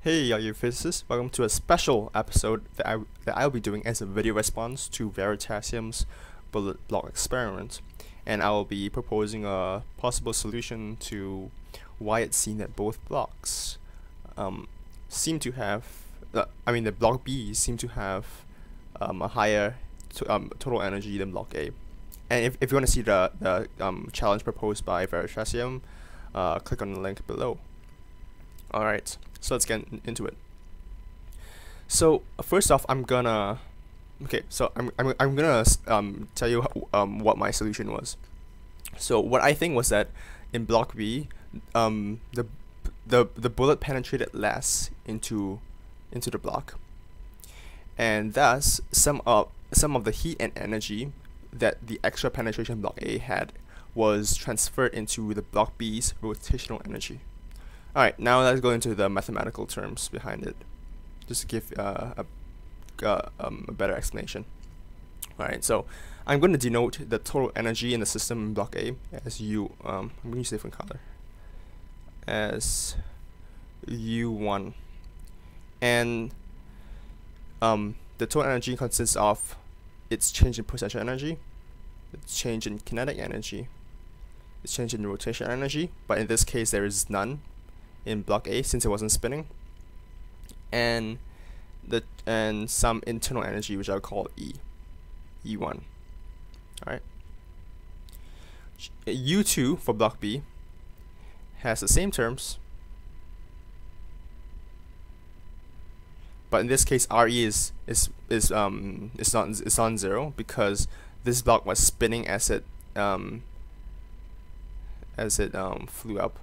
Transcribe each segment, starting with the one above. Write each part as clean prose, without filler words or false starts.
Hey, all you physicists! Welcome to a special episode that I'll be doing as a video response to Veritasium's bullet block experiment, and I will be proposing a possible solution to why it's seen that both blocks seem to have, the block B seem to have a higher total energy than block A. And if you want to see the challenge proposed by Veritasium, click on the link below. Alright, so let's get into it. So first off, I'm gonna tell you what my solution was. So what I think was that in block B, the bullet penetrated less into the block, and thus some of the heat and energy that the extra penetration block A had was transferred into the block B's rotational energy. Alright, now let's go into the mathematical terms behind it, just to give a better explanation. Alright, so I'm going to denote the total energy in the system in block A as U. I'm going to use a different color, as U1, and the total energy consists of its change in potential energy, its change in kinetic energy, its change in rotation energy, but in this case there is none in block A since it wasn't spinning, and some internal energy which I'll call E1. Alright. U2 for block B has the same terms, but in this case RE is non-zero because this block was spinning as it flew up,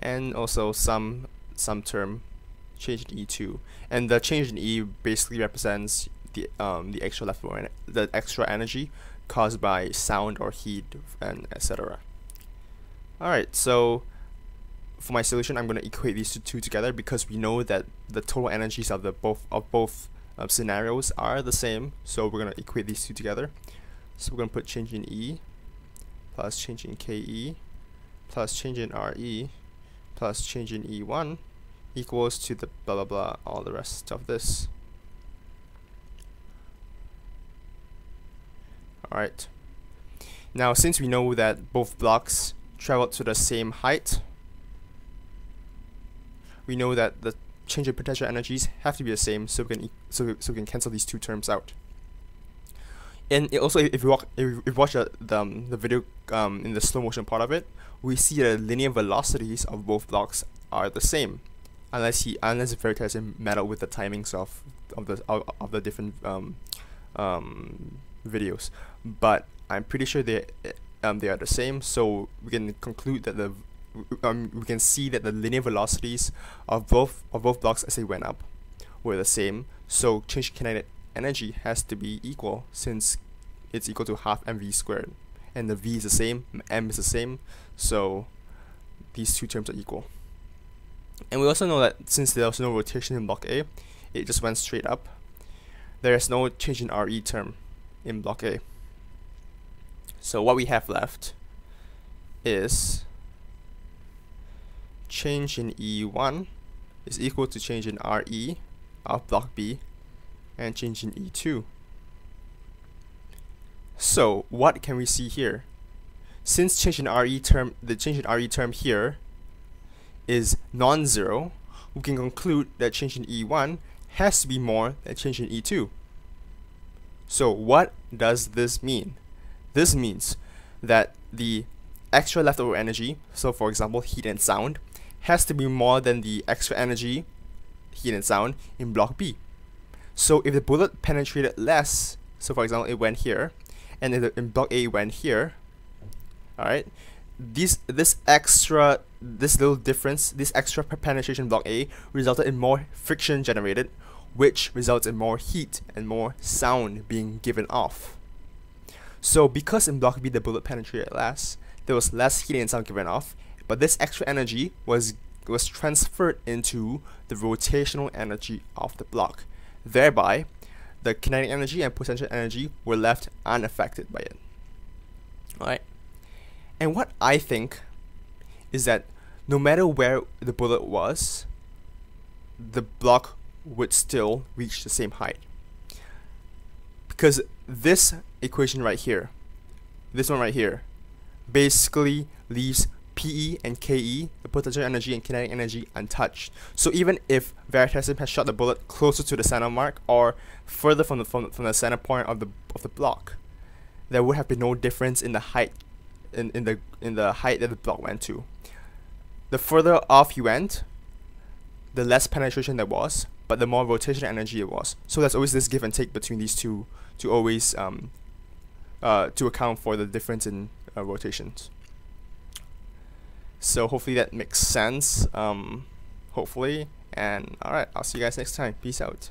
and also some term change in E2, and the change in E basically represents the extra energy caused by sound or heat and etc. Alright, so for my solution, I'm going to equate these two together because we know that the total energies of both scenarios are the same. So we're going to equate these two together. So we're going to put change in E plus change in KE plus change in RE plus change in E1 equals to the blah blah blah, all the rest of this. Alright. Now since we know that both blocks traveled to the same height, we know that the change in potential energies have to be the same, so we can cancel these two terms out. And also, if you watch the video in the slow motion part of it, we see the linear velocities of both blocks are the same, unless Veritasium meddled with the timings of the different videos. But I'm pretty sure they are the same, so we can conclude that we can see that the linear velocities of both blocks as they went up were the same. So change in kinetic energy has to be equal, since it's equal to half mv squared, and the v is the same, m is the same, so these two terms are equal. And we also know that since there was no rotation in block A, it just went straight up. There is no change in RE term in block A. So what we have left is change in E1 is equal to change in RE of block B and change in E2. So what can we see here? Since the change in RE term here is non-zero, we can conclude that change in E1 has to be more than change in E2. So what does this mean? This means that the extra leftover energy, so for example heat and sound, has to be more than the extra energy, heat and sound, in block B. So if the bullet penetrated less, so for example it went here, and in block A it went here, alright, this extra penetration in block A resulted in more friction generated, which results in more heat and more sound being given off. So because in block B the bullet penetrated less, there was less heat and sound given off, but this extra energy was transferred into the rotational energy of the block. Thereby, the kinetic energy and potential energy were left unaffected by it. Alright? And what I think is that no matter where the bullet was, the block would still reach the same height. Because this equation right here, this one right here, basically leaves PE and KE, the potential energy and kinetic energy, untouched. So even if Veritasium has shot the bullet closer to the center mark or further from the center point of the block, there would have been no difference in the height in the height that the block went to. The further off you went, the less penetration there was, but the more rotational energy it was. So there's always this give and take between these two to always to account for the difference in rotations. So hopefully that makes sense. Hopefully, and alright, I'll see you guys next time. Peace out.